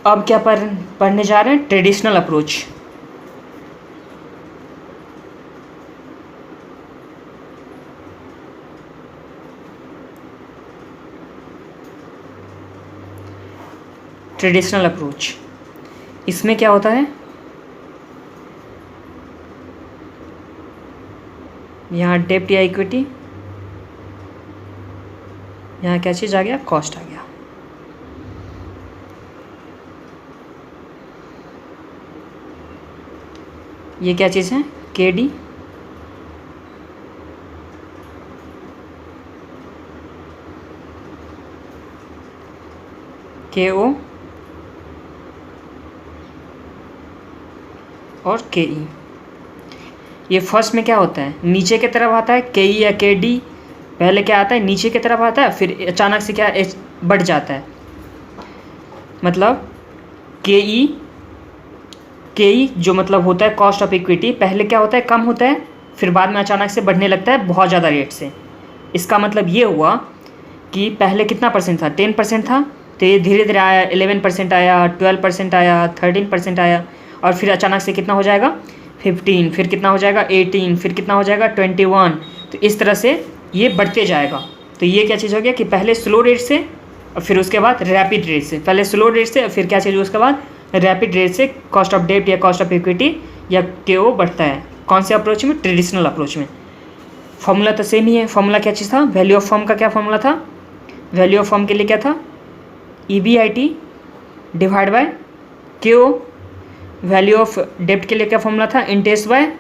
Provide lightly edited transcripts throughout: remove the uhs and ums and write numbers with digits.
अब क्या पढ़ने जा रहे हैं, ट्रेडिशनल अप्रोच। ट्रेडिशनल अप्रोच, इसमें क्या होता है, यहाँ डेब्ट या इक्विटी, यहाँ क्या चीज़ आ गया, कॉस्ट आ गया। ये क्या चीज़ है, के डी, के ओ और के ई। ये फर्स्ट में क्या होता है, नीचे की तरफ आता है, के ई या के डी पहले क्या आता है, नीचे की तरफ आता है, फिर अचानक से क्या बढ़ जाता है। मतलब के ई जो मतलब होता है कॉस्ट ऑफ इक्विटी, पहले क्या होता है, कम होता है, फिर बाद में अचानक से बढ़ने लगता है बहुत ज़्यादा रेट से। इसका मतलब ये हुआ कि पहले कितना परसेंट था, 10% था, तो ये धीरे धीरे आया, 11% आया, 12% आया, 13% आया, और फिर अचानक से कितना हो जाएगा, 15, फिर कितना हो जाएगा, 18, फिर कितना हो जाएगा, 21। तो इस तरह से ये बढ़ते जाएगा। तो ये क्या चीज़ हो गया कि पहले स्लो रेट से और फिर उसके बाद रैपिड रेट से, पहले स्लो रेट से और फिर क्या चीज़ उसके बाद रैपिड रेट से कॉस्ट ऑफ डेब्ट या कॉस्ट ऑफ इक्विटी या KO बढ़ता है। कौन से अप्रोच में, ट्रेडिशनल अप्रोच में। फॉर्मूला तो सेम ही है। फॉर्मूला क्या चीज़ था, वैल्यू ऑफ फर्म का क्या फॉर्मूला था, वैल्यू ऑफ फर्म के लिए क्या था, EBIT divide by KO। Value of डेब्ट के लिए क्या फॉर्मूला था, इंटरेस्ट बाय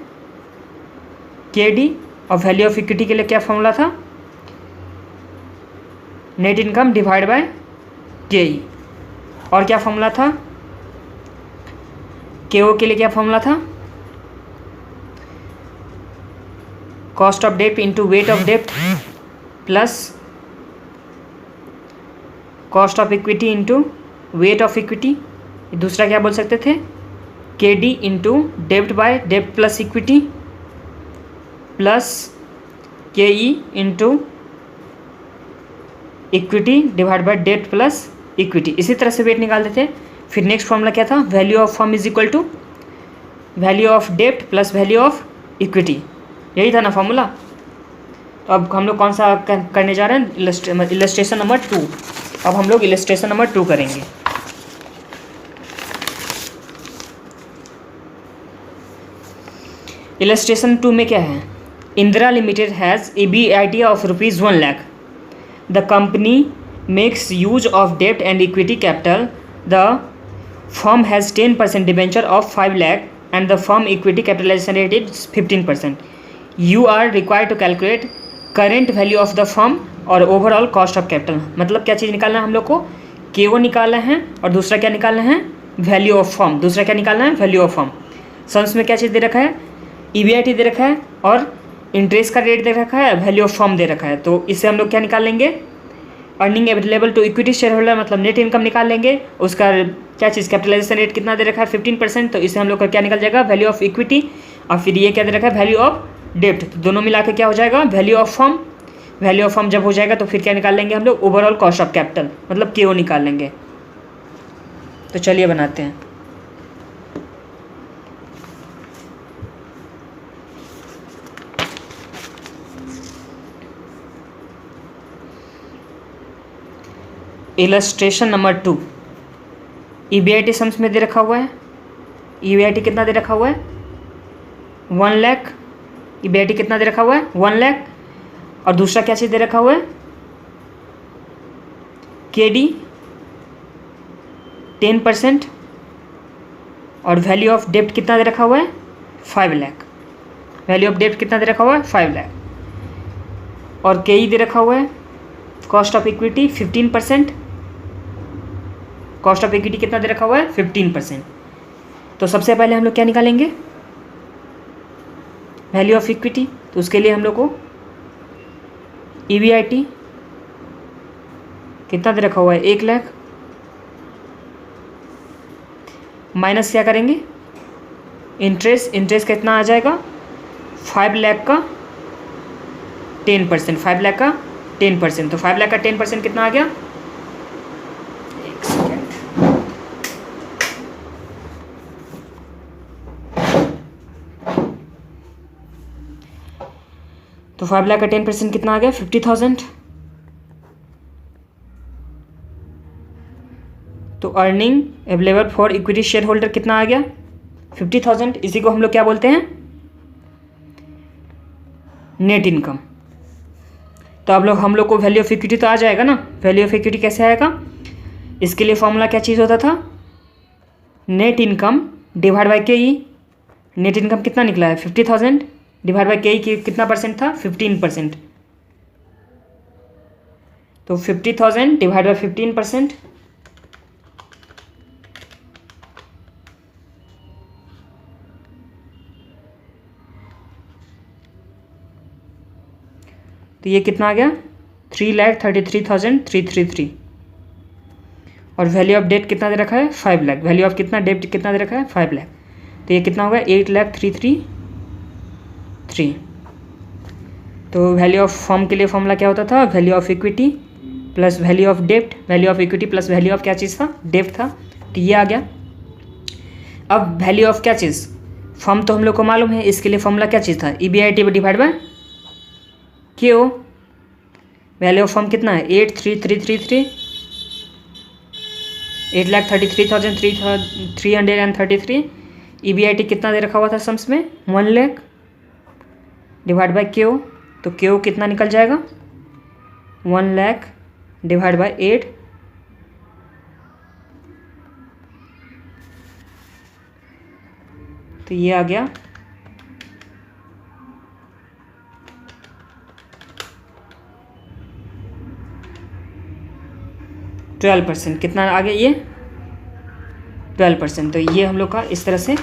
KD। और वैल्यू ऑफ इक्विटी के लिए क्या फॉर्मूला था, net income divide by KE। और क्या फॉर्मूला था, KO के लिए क्या फॉर्मूला था, कॉस्ट ऑफ डेब्ट इंटू वेट ऑफ डेब्ट plus cost of equity into weight of equity. दूसरा क्या बोल सकते थे, KD इंटू डेब्ट बाय डेब्ट plus equity plus KE into equity divide by डेब्ट प्लस इक्विटी। इसी तरह से वेट निकालते थे। फिर नेक्स्ट फॉर्मूला क्या था, value of firm is equal to value of डेब्ट प्लस वैल्यू ऑफ इक्विटी। यही था ना फॉर्मूला। तो अब हम लोग कौन सा करने जा रहे हैं, इलस्ट्रेशन नंबर 2। अब हम लोग इलस्ट्रेशन नंबर 2 करेंगे। इलस्ट्रेशन 2 में क्या है, Indira limited has EBIT of ₹1 lakh. The company makes use of डेब्ट and equity capital. The firm has 10% debenture of 5 lakh and the firm equity capitalisation rate is 15%। You are required to calculate current value of the firm और overall cost of capital. मतलब क्या चीज़ निकालना है हम लोग को, KO निकालना है और दूसरा क्या निकालना है, वैल्यू ऑफ फर्म। दूसरा क्या निकालना है, वैल्यू ऑफ फर्म। सम्स में क्या चीज़ दे रखा है, EBIT दे रखा है और इंटरेस्ट का रेट दे रखा है, वैल्यू ऑफ फर्म दे रखा है। तो इससे हम लोग क्या निकाल लेंगे, earning available to equity shareholder, मतलब नेट इनकम निकाल लेंगे। उसका क्या चीज़, कैपिटलाइजेशन रेट कितना दे रखा है, 15%। तो इससे हम लोग का क्या निकल जाएगा, वैल्यू ऑफ इक्विटी। और फिर ये क्या दे रखा है, वैल्यू ऑफ डेब्ट। तो दोनों मिला के क्या हो जाएगा, value of firm. Value of firm जब हो जाएगा तो फिर क्या निकाल लेंगे हम लोग, ओवरऑल कॉस्ट ऑफ कैपिटल, मतलब KO निकाल लेंगे। तो चलिए बनाते हैं। इलस्ट्रेशन नंबर 2, EBIT सम्स में दे रखा हुआ है। EBIT कितना दे रखा हुआ है, 1 लाख। EBIT कितना दे रखा हुआ है, 1 लाख। और दूसरा क्या चीज़ दे रखा हुआ है, KD 10%। और वैल्यू ऑफ डेब्ट कितना दे रखा हुआ है, 5 लाख। वैल्यू ऑफ डेब्ट कितना दे रखा हुआ है, 5 लाख। और KE दे रखा हुआ है, cost of equity 15%। Cost of equity कितना दे रखा हुआ है, 15%। तो सबसे पहले हम लोग क्या निकालेंगे, वैल्यू ऑफ इक्विटी। तो उसके लिए हम लोग को EBIT कितना दे रखा हुआ है, 1 लाख, माइनस क्या करेंगे, इंटरेस्ट। इंटरेस्ट कितना आ जाएगा, 5 लाख का 10%, 5 लाख का 10%। तो 5 लाख का 10% कितना आ गया, एक सेकेंड, तो 5 लाख का 10% कितना आ गया 50,000। तो earning available for equity share holder कितना आ गया 50,000। इसी को हम लोग क्या बोलते हैं नेट इनकम। तो अब हम लोग को वैल्यू ऑफ इक्विटी तो आ जाएगा ना। वैल्यू ऑफ इक्विटी कैसे आएगा, इसके लिए फॉर्मूला क्या चीज़ होता था नेट इनकम डिवाइड बाई के ई। नेट इनकम कितना निकला है 50,000 डिवाइड बाई के ई कितना परसेंट था 15%। तो 50,000 डिवाइड बाई 15%, तो ये कितना आ गया 3,33,333। और वैल्यू ऑफ डेट कितना दे रखा है 5 लाख। वैल्यू ऑफ कितना डेट कितना दे रखा है 5 लाख। तो ये कितना होगा 8,333। तो वैल्यू ऑफ फर्म के लिए फॉर्मूला क्या होता था value of equity plus value of डेप्ट। Value of equity plus value of क्या चीज़ था डेप्ट था। तो ये आ गया। अब वैल्यू ऑफ क्या चीज़ फर्म तो हम लोग को मालूम है, इसके लिए फॉर्मूला क्या चीज़ था EBIT divide by Q. Value of firm कितना है 8,333 8,33,333। EBIT कितना दे रखा हुआ था सम्स में 1 लाख डिवाइड बाय क्यू। तो क्यू कितना निकल जाएगा 1 लाख डिवाइड बाय 8। तो ये आ गया 12%। कितना आ गया ये 12%। तो ये हम लोग का इस तरह से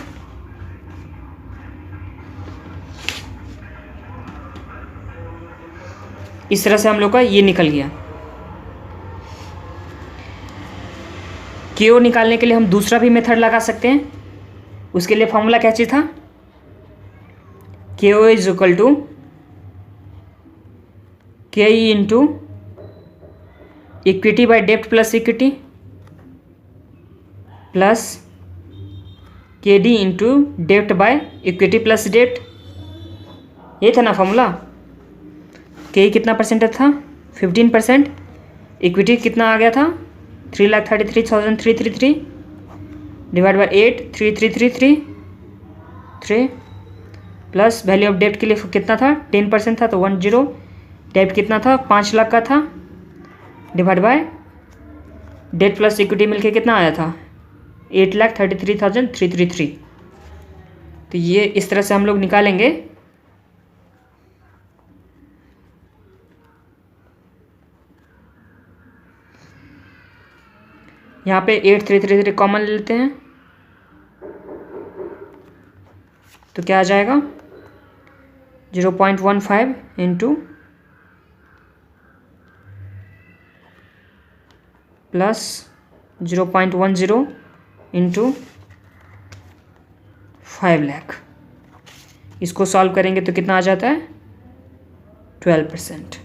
हम लोग का ये निकल गया। क्यू निकालने के लिए हम दूसरा भी मेथड लगा सकते हैं। उसके लिए फॉर्मूला क्या चीज़ था क्यू इज इक्वल टू के ई इंटू इक्विटी बाय डेप्ट प्लस इक्विटी प्लस के D into dept by equity plus डेप्ट। ये था ना फॉर्मूला। के कितना परसेंटेज था 15%। इक्विटी कितना आ गया था 3,33,333 divide by 8,3333 plus value of डेप्ट के लिए कितना था 10% था तो 10। डेप्ट कितना था 5 लाख का था divide by debt plus equity मिलके कितना आया था 8,33,333। तो ये इस तरह से हम लोग निकालेंगे। यहाँ पे 8,333 कॉमन ले लेते हैं तो क्या आ जाएगा 0.15 इंटू प्लस 0.10 इंटू 5 लाख। इसको सॉल्व करेंगे तो कितना आ जाता है 12%।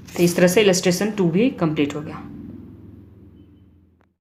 तो इस तरह से इलस्ट्रेशन 2 भी कंप्लीट हो गया।